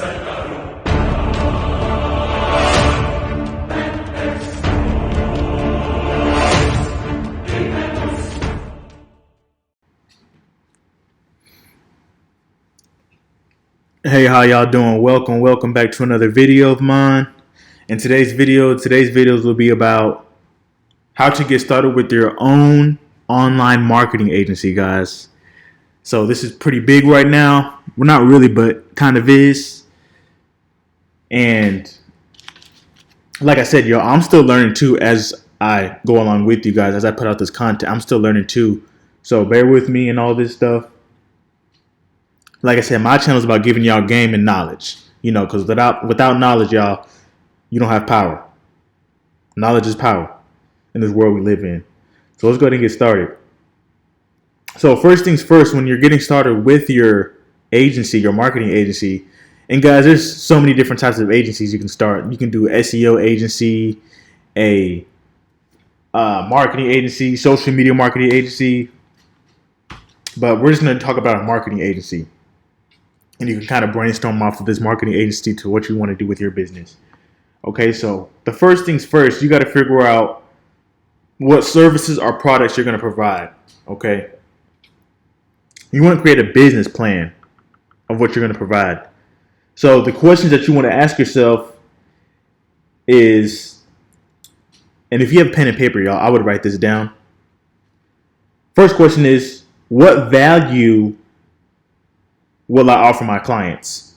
Hey, how y'all doing? Welcome back to another video of mine. In today's videos will be about how to get started with your own online marketing agency, guys. So this is pretty big right now. Well, not really, but kind of is. And like I said, I'm still learning too as I go along with you guys. As I put out this content, I'm still learning too. So bear with me and all this stuff. Like I said, my channel is about giving y'all game and knowledge. Because without knowledge, y'all, you don't have power. Knowledge is power in this world we live in. So let's go ahead and get started. So first things first, when you're getting started with your agency, your marketing agency, and guys, there's so many different types of agencies you can start. You can do an SEO agency, a marketing agency, social media marketing agency, but we're just going to talk about a marketing agency. And you can kind of brainstorm off of this marketing agency to what you want to do with your business. Okay, so the first things first, you got to figure out what services or products you're going to provide. Okay, you want to create a business plan of what you're going to provide. So the questions that you want to ask yourself is, and if you have pen and paper, y'all, I would write this down. First question is, what value will I offer my clients?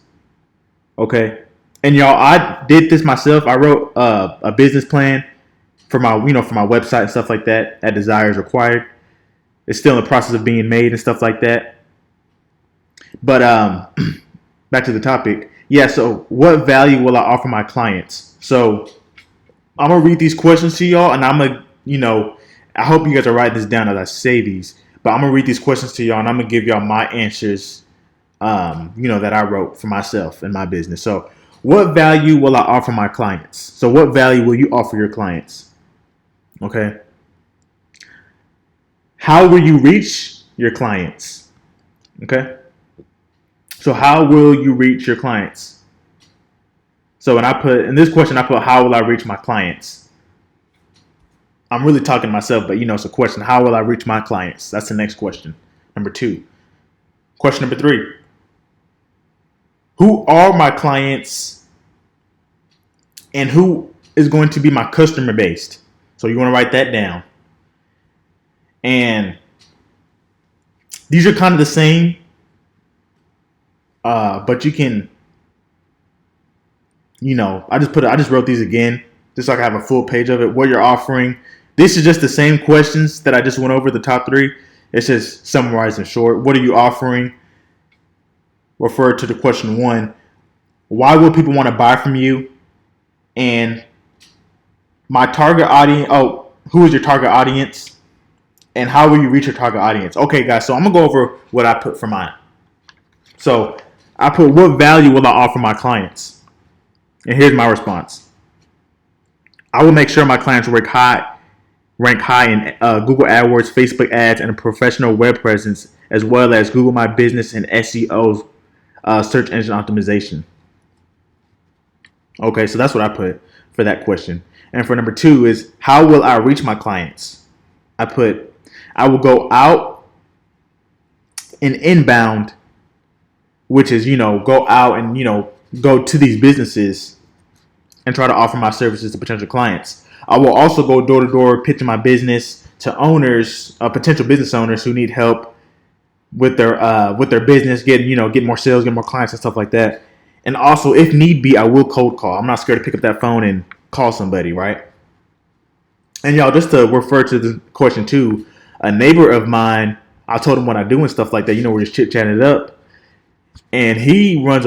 Okay. And y'all, I did this myself. I wrote a business plan for my website and stuff like that at Desires Required. It's still in the process of being made and stuff like that. But back to the topic. Yeah, so what value will I offer my clients? So I'm going to read these questions to y'all, and I'm going to, I hope you guys are writing this down as I say these, but I'm going to read these questions to y'all, and I'm going to give y'all my answers that I wrote for myself and my business. So what value will I offer my clients? So what value will you offer your clients? Okay. How will you reach your clients? Okay. So how will you reach your clients? So in this question, I put, how will I reach my clients? I'm really talking to myself, but it's a question. How will I reach my clients? That's the next question. Number 2. Question number 3. Who are my clients and who is going to be my customer base? So you want to write that down. And these are kind of the same, but you can, I just wrote these again, just so I can have a full page of it. What you're offering. This is just the same questions that I just went over, the top 3. It's just summarized in short. What are you offering? Refer to the question 1. Why will people want to buy from you? And my target audience. Oh, who is your target audience? And how will you reach your target audience? Okay, guys. So I'm gonna go over what I put for mine. So I put, what value will I offer my clients? And here's my response. I will make sure my clients rank high in Google AdWords, Facebook ads, and a professional web presence, as well as Google My Business and SEO, search engine optimization. Okay, so that's what I put for that question. And for number 2 is, how will I reach my clients? I put, I will go out and inbound, which is, go out and, go to these businesses and try to offer my services to potential clients. I will also go door to door pitching my business to owners, potential business owners who need help with their business, get more sales, get more clients and stuff like that. And also, if need be, I will cold call. I'm not scared to pick up that phone and call somebody, right? And y'all, just to refer to the question 2, a neighbor of mine, I told him what I do and stuff like that. We're just chit chatting it up, and he has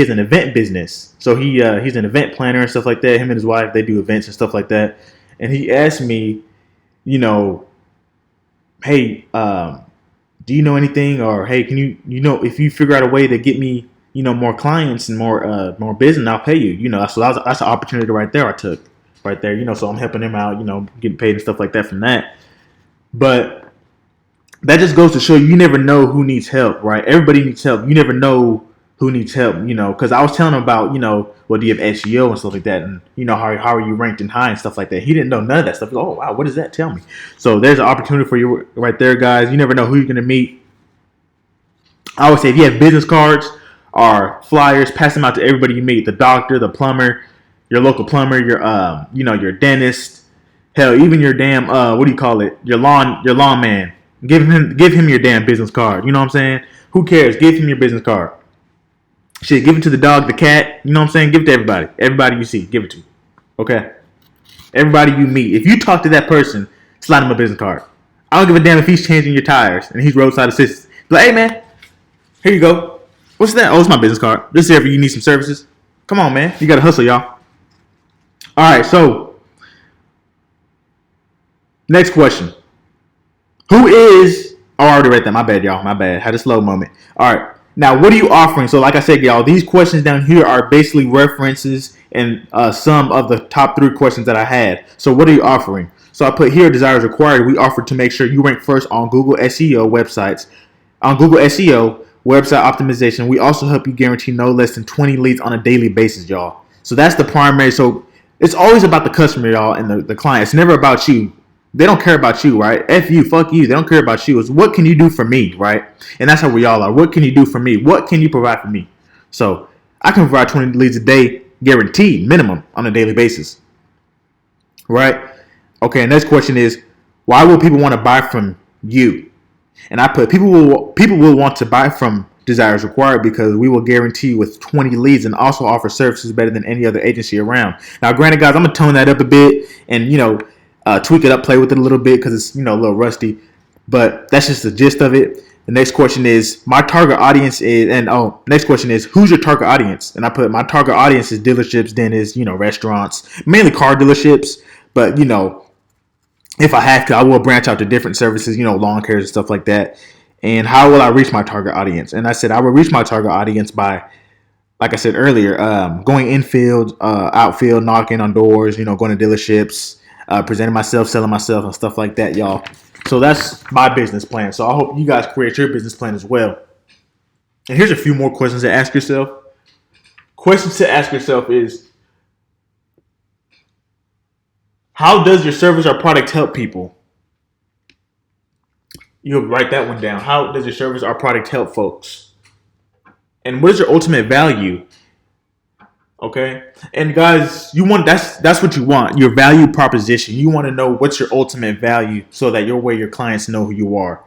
an event business. So he's an event planner and stuff like that. Him and his wife, they do events and stuff like that. And he asked me, hey, do you know anything? Or hey, can you, if you figure out a way to get me, more clients and more business, I'll pay you. So that's an opportunity right there I took right there. So I'm helping him out, getting paid and stuff like that from that. But that just goes to show you never know who needs help, right? Everybody needs help. You never know who needs help, because I was telling him about, well, do you have SEO and stuff like that, and how are you ranked in high and stuff like that. He didn't know none of that stuff. He's like, oh wow, what is that? Tell me. So there's an opportunity for you right there, guys. You never know who you're gonna meet. I always say, if you have business cards or flyers, pass them out to everybody you meet: the doctor, the plumber, your local plumber, your dentist, hell, even your damn what do you call it? Your lawn man. Give him your damn business card. You know what I'm saying? Who cares? Give him your business card. Shit, give it to the dog, the cat. You know what I'm saying? Give it to everybody. Everybody you see, give it to. Okay? Everybody you meet. If you talk to that person, slide him a business card. I don't give a damn if he's changing your tires and he's roadside assistance. Be like, hey man, here you go. What's that? Oh, it's my business card. This is if you need some services. Come on, man. You gotta hustle, y'all. Alright, so next question. Who is I already read that. My bad, y'all. My bad. Had a slow moment. Alright. Now, what are you offering? So, like I said, y'all, these questions down here are basically references and some of the top 3 questions that I had. So, what are you offering? So, I put here, desires required. We offer to make sure you rank first on Google SEO websites. On Google SEO, website optimization, we also help you guarantee no less than 20 leads on a daily basis, y'all. So, that's the primary. So, it's always about the customer, y'all, and the client. It's never about you. They don't care about you, right? F you, fuck you. They don't care about you. It's what can you do for me, right? And that's how we all are. What can you do for me? What can you provide for me? So I can provide 20 leads a day, guaranteed, minimum, on a daily basis, right? Okay, next question is, why will people want to buy from you? And I put people will want to buy from Desires Required because we will guarantee with 20 leads and also offer services better than any other agency around. Now, granted, guys, I'm gonna tone that up a bit and tweak it up, play with it a little bit because it's a little rusty, but that's just the gist of it. The next question is my target audience is, next question is who's your target audience? And I put my target audience is dealerships, dentists, restaurants, mainly car dealerships, but if I have to, I will branch out to different services, lawn cares and stuff like that. And how will I reach my target audience? And I said I will reach my target audience by, like I said earlier, going infield, outfield, knocking on doors, going to dealerships, presenting myself, selling myself, and stuff like that, y'all. So that's my business plan. So I hope you guys create your business plan as well. And here's a few more questions to ask yourself. Questions to ask yourself is, how does your service or product help people? You'll write that one down. How does your service or product help folks? And what is your ultimate value? Okay, and guys, that's what you want, your value proposition. You want to know what's your ultimate value so that your clients know who you are.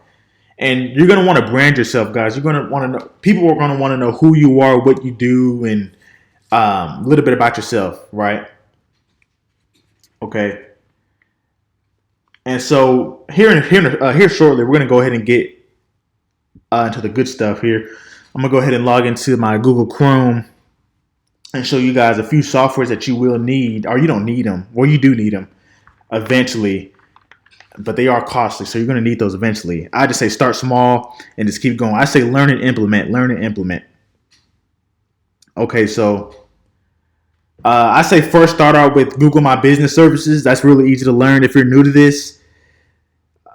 And you're going to want to brand yourself, guys. You're going to want to know, people are going to want to know who you are, what you do, and a little bit about yourself, right? Okay. And so here shortly, we're going to go ahead and get into the good stuff here. I'm going to go ahead and log into my Google Chrome and show you guys a few softwares that you will need, or you don't need them, or you do need them eventually, but they are costly, so you're going to need those eventually. I just say start small and just keep going. I say learn and implement. Okay, so I say first start out with Google My Business Services. That's really easy to learn if you're new to this.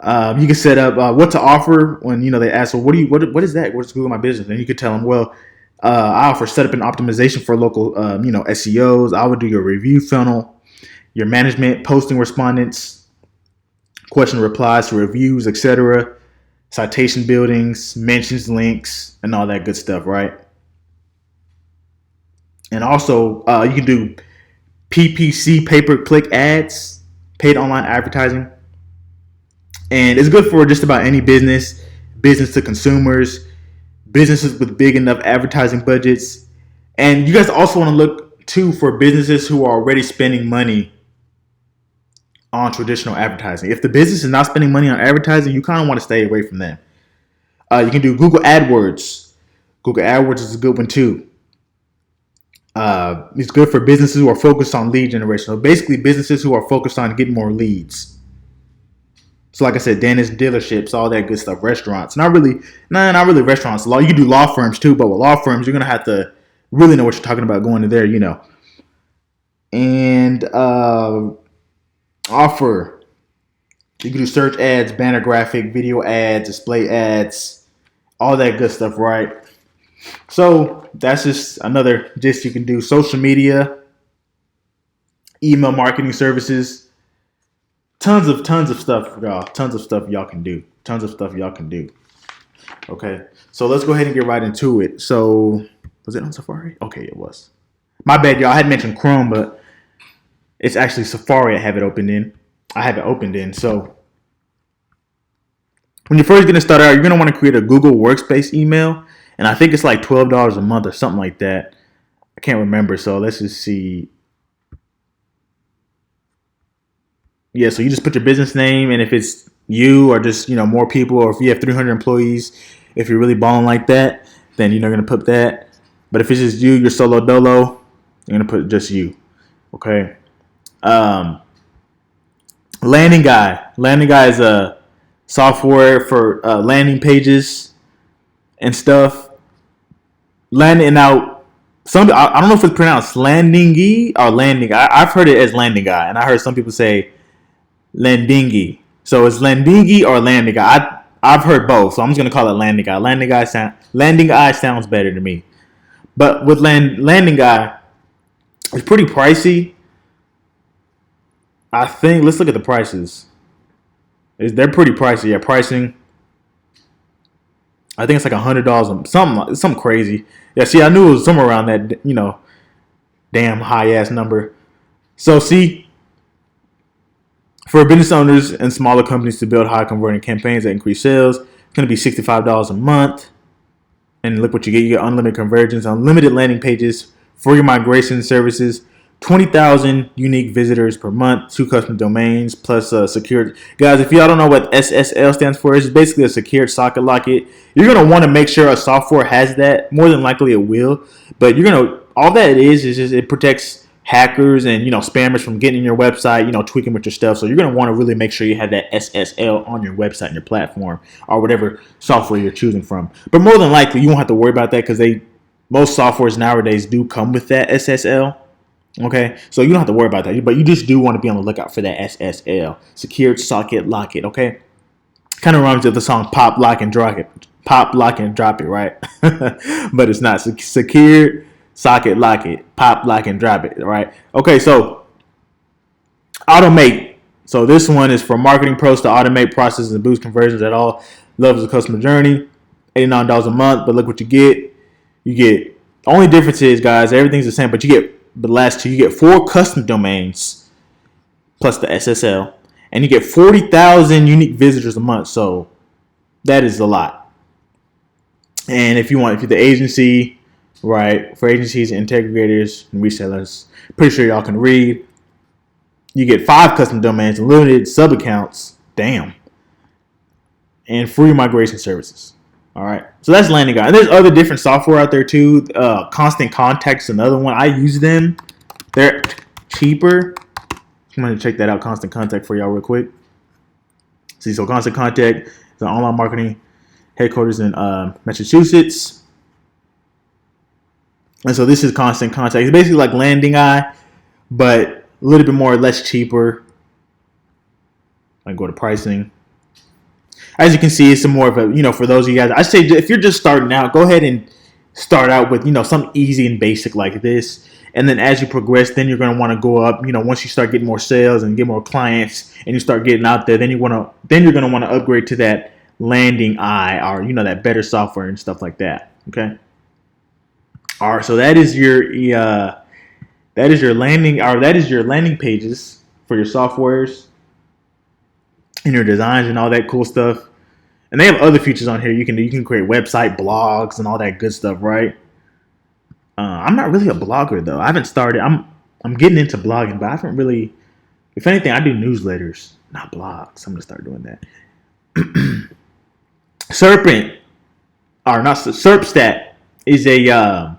You can set up what to offer when they ask, well, what is that? What's Google My Business? And you could tell them, well, I offer setup and optimization for local, SEOs. I would do your review funnel, your management, posting respondents, question replies to reviews, etc., citation buildings, mentions, links, and all that good stuff, right? And also, you can do PPC, pay-per-click ads, paid online advertising. And it's good for just about any business to consumers, businesses with big enough advertising budgets. And you guys also want to look too for businesses who are already spending money on traditional advertising. If the business is not spending money on advertising, you kind of want to stay away from them. You can do Google AdWords. Google AdWords is a good one too. It's good for businesses who are focused on lead generation. So basically businesses who are focused on getting more leads. So like I said, dentists, dealerships, all that good stuff, restaurants. Not really restaurants. You can do law firms too, but with law firms, you're going to have to really know what you're talking about going to there, And offer. You can do search ads, banner graphic, video ads, display ads, all that good stuff, right? So that's just another gist you can do. Social media, email marketing services, tons of stuff, y'all. Tons of stuff y'all can do. Tons of stuff y'all can do. Okay. So let's go ahead and get right into it. So was it on Safari? Okay, it was. My bad, y'all. I had mentioned Chrome, but it's actually Safari I have it opened in. I have it opened in. So when you're first gonna start out, you're gonna want to create a Google Workspace email, and I think it's like $12 a month or something like that. I can't remember. So let's just see. Yeah, so you just put your business name, and if it's you or just more people, or if you have 300 employees, if you're really balling like that, then you're not gonna put that. But if it's just you, you're solo dolo, you're gonna put just you. Okay. Um, Landing Guy. Landing Guy is a software for landing pages and stuff. Landing out. I don't know if it's pronounced landingy or landing. I've heard it as landing guy, and I heard some people say landingy. So it's landingy or landing guy. I've heard both, so I'm just gonna call it landing guy. Landing guy sounds better to me. But with landing guy, it's pretty pricey. I think let's look at the prices. They're pretty pricey. Yeah, pricing. I think it's like $100, something crazy. Yeah, see, I knew it was somewhere around that damn high ass number. So see, for business owners and smaller companies to build high converting campaigns that increase sales, it's going to be $65 a month. And look what you get. You get unlimited conversions, unlimited landing pages for your migration services, 20,000 unique visitors per month, 2 custom domains, plus secured. Guys, if y'all don't know what SSL stands for, it's basically a secured socket locket. You're going to want to make sure a software has that. More than likely it will. But all that it is just it protects hackers and spammers from getting in your website, tweaking with your stuff. So you're going to want to really make sure you have that SSL on your website and your platform or whatever software you're choosing from. But more than likely you won't have to worry about that because most softwares nowadays do come with that SSL. Okay, so you don't have to worry about that, but you just do want to be on the lookout for that SSL, secured socket locket. Okay, kind of reminds me of the song "Pop, Lock, and Drop It." Pop, lock, and drop it, right? But it's not secured socket locket. Pop, lock, and drop it, right? Okay, so automate. So this one is for marketing pros to automate processes and boost conversions at all levels of customer journey. $89 a month, but look what you get. You get the only difference is, guys, everything's the same, but you get the last two. You get 4 custom domains plus the SSL, and you get 40,000 unique visitors a month. So that is a lot. And if you're the agency, right, for agencies, integrators, and resellers, pretty sure y'all can read. You get 5 custom domains, limited sub accounts, damn, and free migration services. All right, so that's Landing Guy. And there's other different software out there too. Constant Contact is another one. I use them. They're cheaper. I'm going to check that out, Constant Contact, for y'all real quick. See, so Constant Contact is an online marketing headquarters in Massachusetts. And so this is Constant Contact. It's basically like Landing Eye, but a little bit more or less cheaper. I go to pricing. As you can see, it's some more of a, for those of you guys, I say if you're just starting out, go ahead and start out with, something easy and basic like this. And then as you progress, then you're going to want to go up, once you start getting more sales and get more clients and you start getting out there, then you're going to want to upgrade to that Landing Eye or, that better software and stuff like that. Okay. All right. So that is your landing pages for your softwares and your designs and all that cool stuff. And they have other features on here. You can create website blogs and all that good stuff, right? I'm not really a blogger though. I haven't started. I'm getting into blogging, but I haven't really. If anything, I do newsletters, not blogs. I'm gonna start doing that. Serpstat is a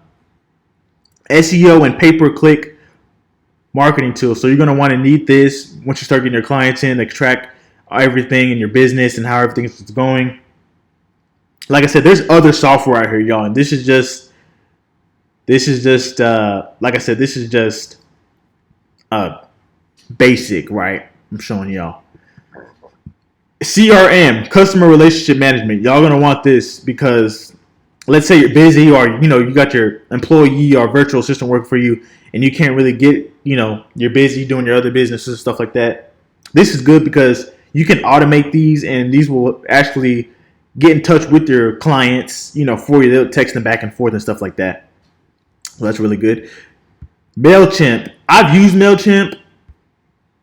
SEO and pay-per-click marketing tool. So you're gonna want to need this once you start getting your clients in to track everything in your business and how everything is going. Like I said, there's other software out here, y'all, and this is just like I said, this is just basic, right? I'm showing y'all. CRM, customer relationship management. Y'all gonna want this because let's say you're busy, or you got your employee or virtual assistant working for you, and you can't really get, you're busy doing your other businesses and stuff like that. This is good because you can automate these, and these will actually get in touch with your clients, for you. They'll text them back and forth and stuff like that. So that's really good. MailChimp. I've used MailChimp,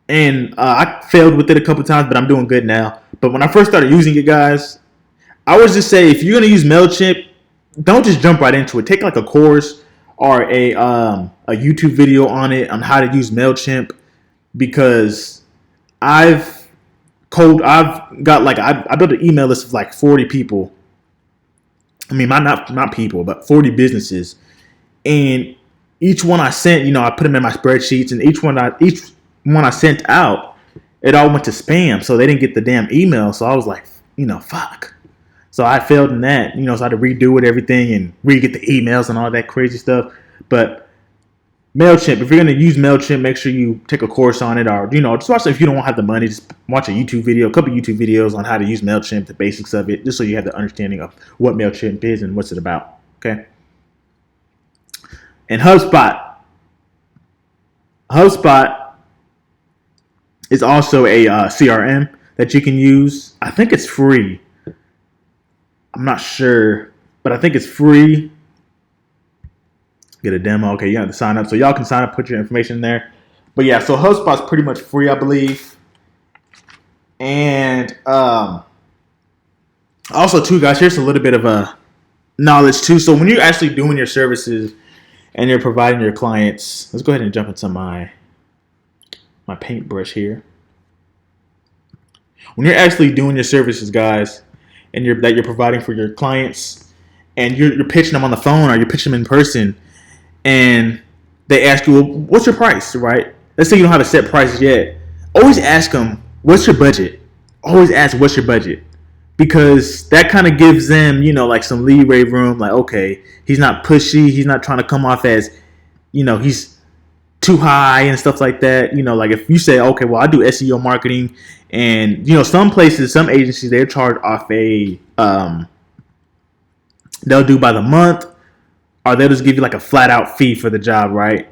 and I failed with it a couple times, but I'm doing good now. But when I first started using it, guys, I would just say, if you're gonna use MailChimp, don't just jump right into it. Take like a course or a YouTube video on it on how to use MailChimp, because I've got like I built an email list of like 40 people. I mean, not people, but 40 businesses, and each one I sent, I put them in my spreadsheets, and each one I sent out, it all went to spam, so they didn't get the damn email. So I was like, fuck. So I failed in that, so I had to redo it, everything, and re-get the emails and all that crazy stuff. But MailChimp, if you're going to use MailChimp, make sure you take a course on it, or, just watch it. If you don't have the money, just watch a couple YouTube videos on how to use MailChimp, the basics of it, just so you have the understanding of what MailChimp is and what's it about, okay? And HubSpot. HubSpot is also a CRM that you can use. I think it's free. I'm not sure, but I think it's free. Get a demo. Okay, you have to sign up. So y'all can sign up, put your information in there. But yeah, so HubSpot's pretty much free, I believe. And also too, guys, here's a little bit of a knowledge too. So when you're actually doing your services and you're providing your clients, let's go ahead and jump into my paintbrush here. When you're actually doing your services, guys, and you're providing for your clients, and you're pitching them on the phone, or you're pitching them in person, and they ask you, well, what's your price, right? Let's say you don't have a set price yet. Always ask them, what's your budget? Always ask, what's your budget? Because that kind of gives them, like some leeway room. Like, okay, he's not pushy. He's not trying to come off as, he's too high and stuff like that. Like if you say, okay, well, I do SEO marketing, and, some places, some agencies, they charge off they'll do by the month, or they'll just give you like a flat out fee for the job, right?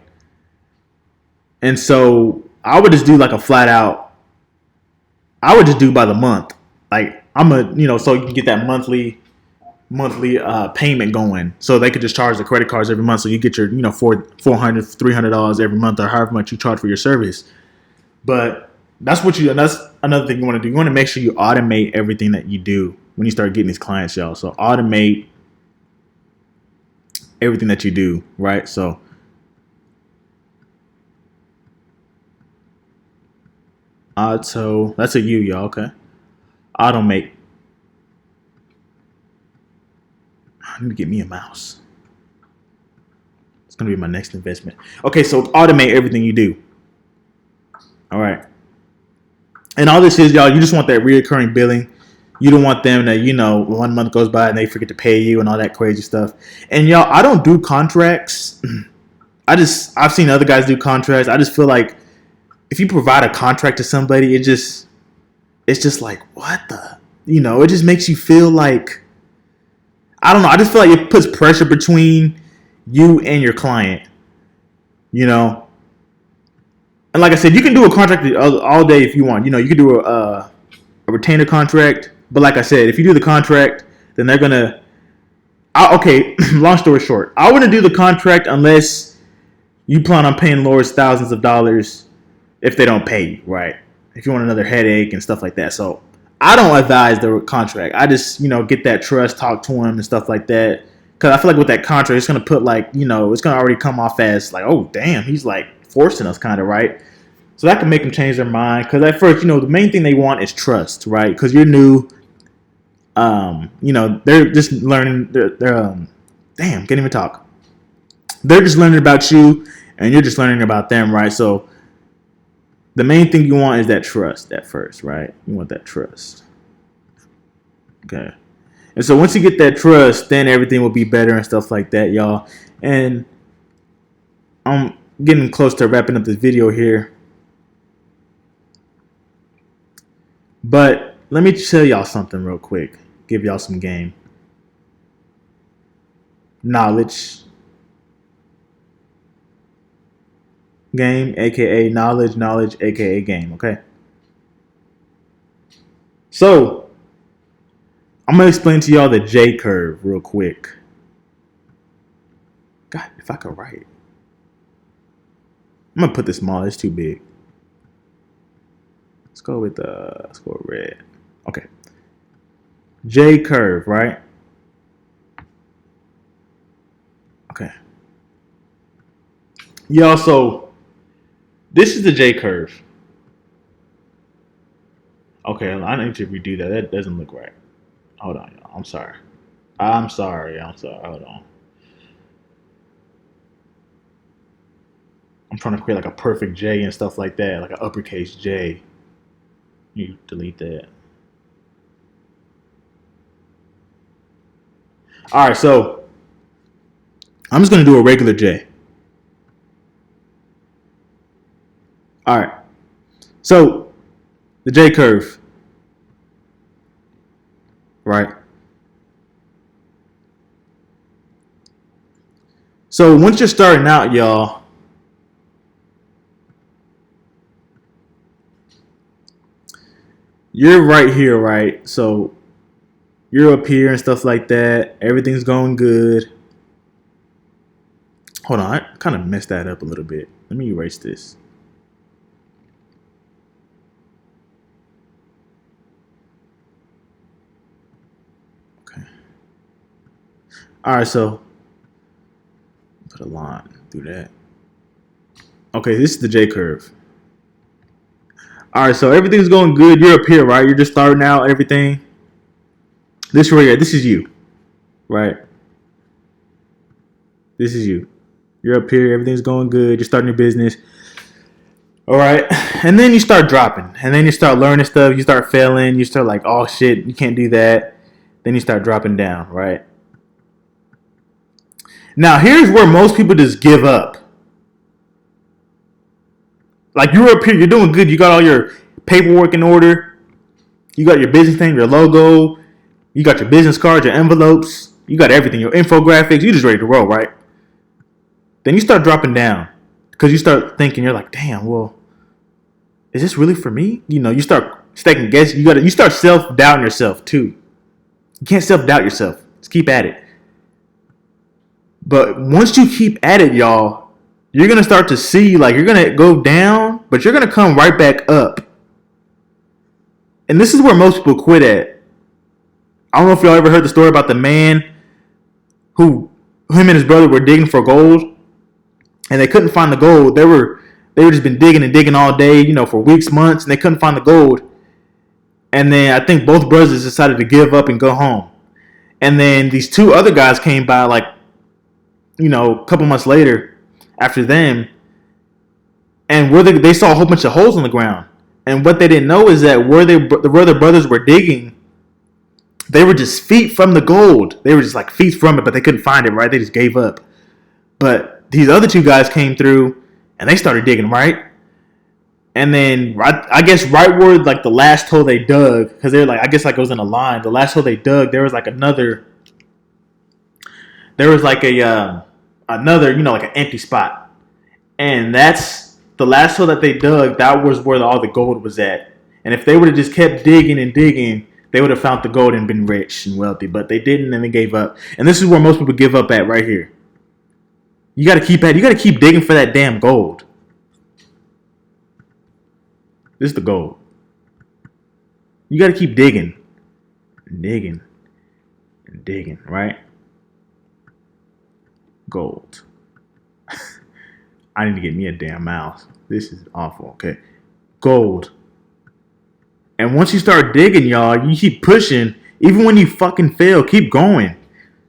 And so I would just do like a flat out, I would just do by the month. Like so you can get that monthly payment going. So they could just charge the credit cards every month. So you get your, $400, $300 every month, or however much you charge for your service. But that's another thing you want to do. You want to make sure you automate everything that you do when you start getting these clients, y'all. So automate everything that you do, right? So that's a U, y'all. Okay. Automate. I need to get me a mouse. It's going to be my next investment. Okay, so automate everything you do. All right. And all this is, y'all, you just want that reoccurring billing. You don't want them to, 1 month goes by and they forget to pay you and all that crazy stuff. And y'all, I don't do contracts. I've seen other guys do contracts. I just feel like if you provide a contract to somebody, it's just like, what the, it just makes you feel like, I don't know. I just feel like it puts pressure between you and your client, And like I said, you can do a contract all day if you want. You can do a retainer contract. But like I said, if you do the contract, then they're going to... Okay, long story short. I wouldn't do the contract unless you plan on paying lawyers thousands of dollars if they don't pay you, right? If you want another headache and stuff like that. So I don't advise the contract. I just, get that trust, talk to him and stuff like that. Because I feel like with that contract, it's going to put like, it's going to already come off as like, oh, damn, he's like forcing us kind of, right? So that can make them change their mind. Because at first, the main thing they want is trust, right? Because you're new. They're just learning. They're damn, can't even talk. They're just learning about you, and you're just learning about them, right? So the main thing you want is that trust at first, right? You want that trust. Okay. And so once you get that trust, then everything will be better and stuff like that, y'all. And I'm getting close to wrapping up this video here. But let me tell y'all something real quick. Give y'all some game. knowledge game, aka knowledge, aka game. Okay. So I'm gonna explain to y'all the J curve real quick. God, if I could write, I'm gonna put this small. It's too big. Let's go with red. Okay. J curve, right? Okay. Y'all, so this is the J curve. Okay, I need to redo that. That doesn't look right. Hold on, y'all. I'm sorry. Hold on. I'm trying to create like a perfect J and stuff like that, like an uppercase J. You delete that. All right, so I'm just gonna do a regular J. All right, so the J curve, right? So once you're starting out, y'all, you're right here, right? So you're up here and stuff like that. Everything's going good. Hold on, I kind of messed that up a little bit. Let me erase this. Okay. All right, so put a line through that. Okay, this is the J curve. All right, so everything's going good. You're up here, right? You're just starting out, everything. This right here, this is you, right? This is you. You're up here, everything's going good. You're starting your business. All right. And then you start dropping. And then you start learning stuff. You start failing. You start like, oh shit, you can't do that. Then you start dropping down, right? Now, here's where most people just give up. Like, you're up here, you're doing good. You got all your paperwork in order. You got your business thing, your logo. You got your business cards, your envelopes. You got everything, your infographics. You're just ready to roll, right? Then you start dropping down because you start thinking, you're like, damn, well, is this really for me? You know, you start second guess. You start self doubting yourself too. You can't self doubt yourself. Just keep at it. But once you keep at it, y'all, you're gonna start to see like you're gonna go down, but you're gonna come right back up. And this is where most people quit at. I don't know if y'all ever heard the story about the man who him and his brother were digging for gold, and they couldn't find the gold. They were just been digging and digging all day, you know, for weeks, months, and they couldn't find the gold. And then I think both brothers decided to give up and go home. And then these two other guys came by, like, you know, a couple months later after them, and they saw a whole bunch of holes in the ground. And what they didn't know is that where the brothers were digging, they were just feet from the gold. They were just like feet from it, but they couldn't find it, right? They just gave up. But these other two guys came through, and they started digging, right? And then I guess right where like the last hole they dug, because they're like, I guess like it was in a line. The last hole they dug, there was like another another, you know, like an empty spot. And that's the last hole that they dug. That was where all the gold was at. And if they would have just kept digging and digging, they would have found the gold and been rich and wealthy. But they didn't, and they gave up. And this is where most people give up at, right here. You got to keep digging for that damn gold. This is the gold. You got to keep digging, and digging, and digging, right? Gold. I need to get me a damn mouse. This is awful. Okay. Gold. And once you start digging, y'all, you keep pushing. Even when you fucking fail, keep going.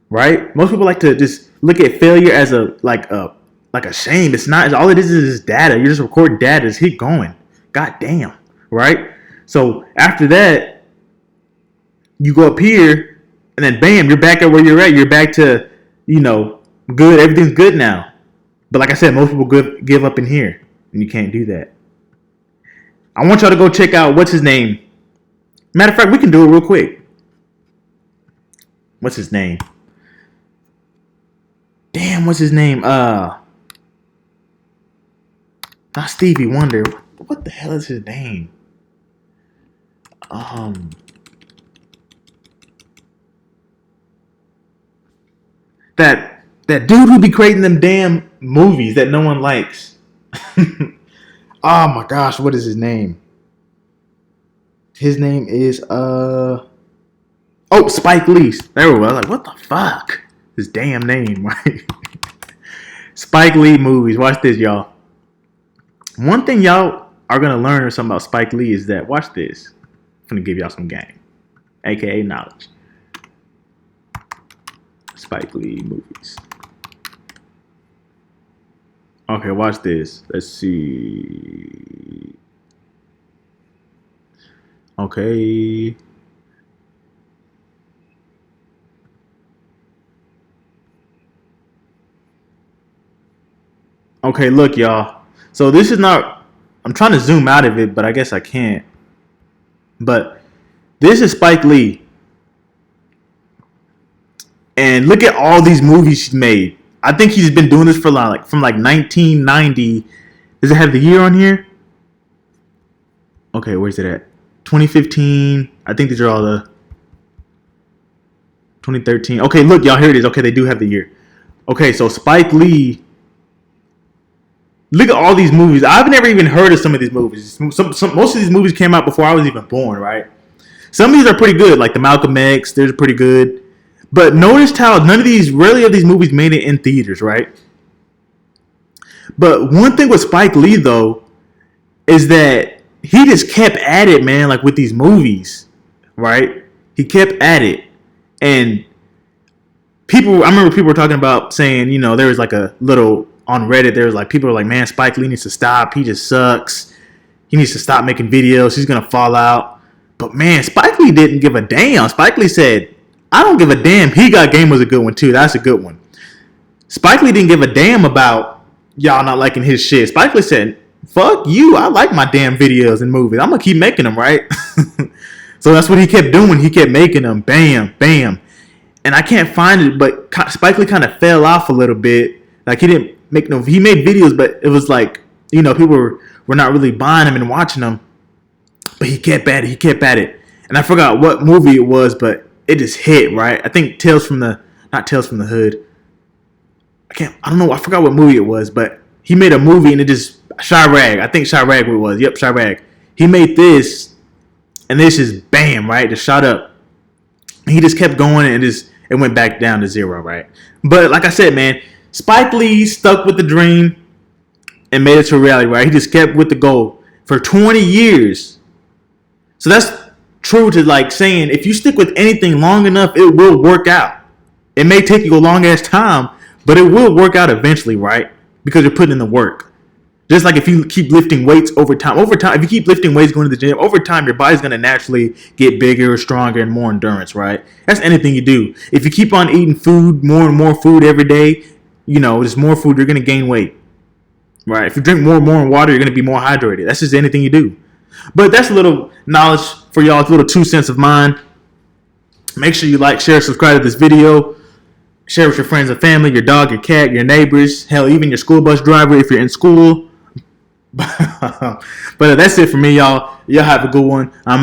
Right? Most people like to just look at failure as a shame. It's not. All it is data. You're just recording data. Just keep going. God damn. Right? So after that, you go up here, and then bam, you're back at where you're at. You're back to, you know, good. Everything's good now. But like I said, most people give up in here, and you can't do that. I want y'all to go check out, what's his name? Matter of fact, we can do it real quick. What's his name? Damn, what's his name? Not Stevie Wonder. What the hell is his name? Um, that dude who be creating them damn movies that no one likes. Oh my gosh, what is his name? His name is Spike Lee. There we go. I was like, what the fuck? His damn name, right? Spike Lee movies. Watch this, y'all. One thing y'all are gonna learn or something about Spike Lee is that watch this. I'm gonna give y'all some game, aka knowledge. Spike Lee movies. Okay, watch this. Let's see. Okay. Okay, look, y'all. So this is not. I'm trying to zoom out of it, but I guess I can't. But this is Spike Lee, and look at all these movies he's made. I think he's been doing this for like from like 1990. Does it have the year on here? Okay, where's it at? 2015. I think these are all the 2013. Okay, look, y'all. Here it is. Okay, they do have the year. Okay, so Spike Lee. Look at all these movies. I've never even heard of some of these movies. Most of these movies came out before I was even born, right? Some of these are pretty good, like the Malcolm X. They're pretty good. But notice how rarely of these movies made it in theaters, right? But one thing with Spike Lee, though, is that he just kept at it, man, like with these movies, right? He kept at it. And I remember people were talking about saying, there was like a little, on Reddit, there was like, people were like, man, Spike Lee needs to stop. He just sucks. He needs to stop making videos. He's going to fall out. But man, Spike Lee didn't give a damn. Spike Lee said, I don't give a damn. He Got Game was a good one too. That's a good one. Spike Lee didn't give a damn about y'all not liking his shit. Spike Lee said, fuck you. I like my damn videos and movies. I'm going to keep making them, right? So that's what he kept doing. He kept making them. Bam, bam. And I can't find it, but Spike Lee kind of fell off a little bit. Like he made videos, but it was like, people were not really buying him and watching him. But he kept at it. He kept at it. And I forgot what movie it was, but it just hit, right? I think not Tales from the Hood. I don't know. I forgot what movie it was, but he made a movie and it just, Chirag. I think Chirag it was. Yep, Chirag. He made this, and this is bam, right? Just shot up. He just kept going and it went back down to zero, right? But like I said, man, Spike Lee stuck with the dream and made it to reality, right? He just kept with the goal for 20 years. So that's true to like saying if you stick with anything long enough, it will work out. It may take you a long ass time, but it will work out eventually, right? Because you're putting in the work. Just like if you keep lifting weights over time, if you keep lifting weights, going to the gym, over time, your body's going to naturally get bigger, stronger, and more endurance, right? That's anything you do. If you keep on eating food, more and more food every day, there's more food, you're going to gain weight, right? If you drink more and more water, you're going to be more hydrated. That's just anything you do. But that's a little knowledge for y'all. It's a little 2 cents of mine. Make sure you like, share, subscribe to this video. Share with your friends and family, your dog, your cat, your neighbors, hell, even your school bus driver if you're in school. But that's it for me, y'all. Y'all have a good one. I'm